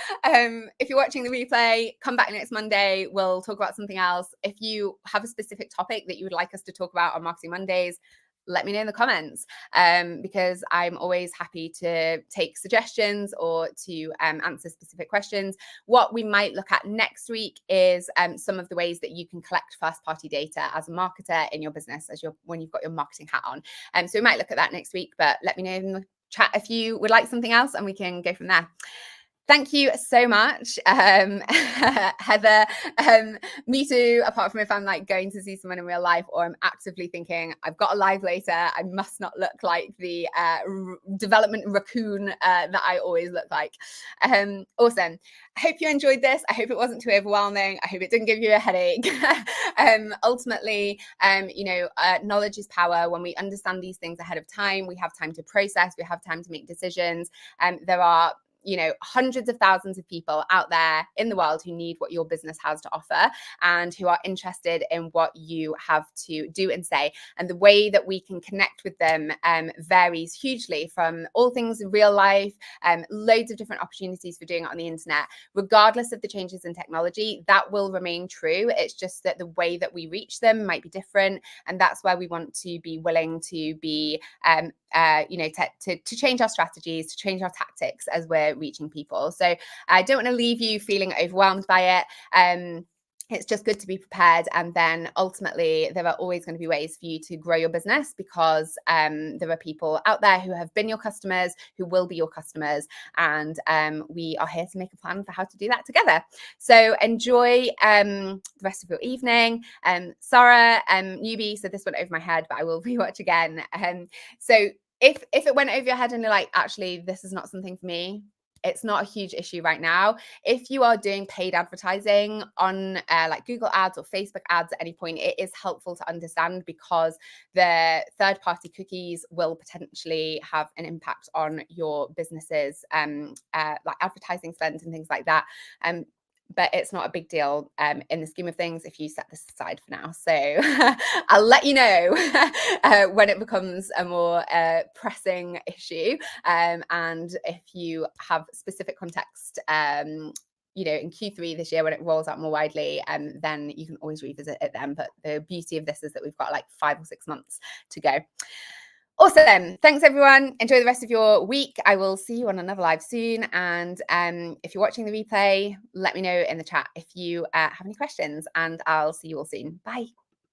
if you're watching the replay, come back next Monday, we'll talk about something else. If you have a specific topic that you would like us to talk about on Marketing Mondays, let me know in the comments, because I'm always happy to take suggestions or to answer specific questions. What we might look at next week is some of the ways that you can collect first-party data as a marketer in your business when you've got your marketing hat on. So we might look at that next week, but let me know in the chat if you would like something else, and we can go from there. Thank you so much, Heather. Me too, apart from if I'm like going to see someone in real life, or I'm actively thinking I've got a live later, I must not look like the development raccoon that I always look like. Awesome. I hope you enjoyed this. I hope it wasn't too overwhelming. I hope it didn't give you a headache. Ultimately, knowledge is power. When we understand these things ahead of time, we have time to process, we have time to make decisions. There are hundreds of thousands of people out there in the world who need what your business has to offer, and who are interested in what you have to do and say. And the way that we can connect with them varies hugely, from all things in real life, loads of different opportunities for doing it on the internet. Regardless of the changes in technology, that will remain true. It's just that the way that we reach them might be different. And that's where we want to be willing to be to change our strategies, to change our tactics as we're reaching people. So I don't want to leave you feeling overwhelmed by it. It's just good to be prepared. And then ultimately, there are always going to be ways for you to grow your business, because there are people out there who have been your customers, who will be your customers. And we are here to make a plan for how to do that together. So enjoy the rest of your evening. Sarah, newbie, so this went over my head, but I will rewatch again. So if it went over your head and you're like, actually, this is not something for me, it's not a huge issue right now. If you are doing paid advertising on like Google ads or Facebook ads at any point, it is helpful to understand, because the third-party cookies will potentially have an impact on your business's like advertising spend and things like that. But it's not a big deal in the scheme of things if you set this aside for now. So I'll let you know when it becomes a more pressing issue. And if you have specific context, you know, in Q3 this year when it rolls out more widely, then you can always revisit it then. But the beauty of this is that we've got like 5 or 6 months to go. Awesome. Thanks, everyone. Enjoy the rest of your week. I will see you on another live soon. And if you're watching the replay, let me know in the chat if you have any questions, and I'll see you all soon. Bye.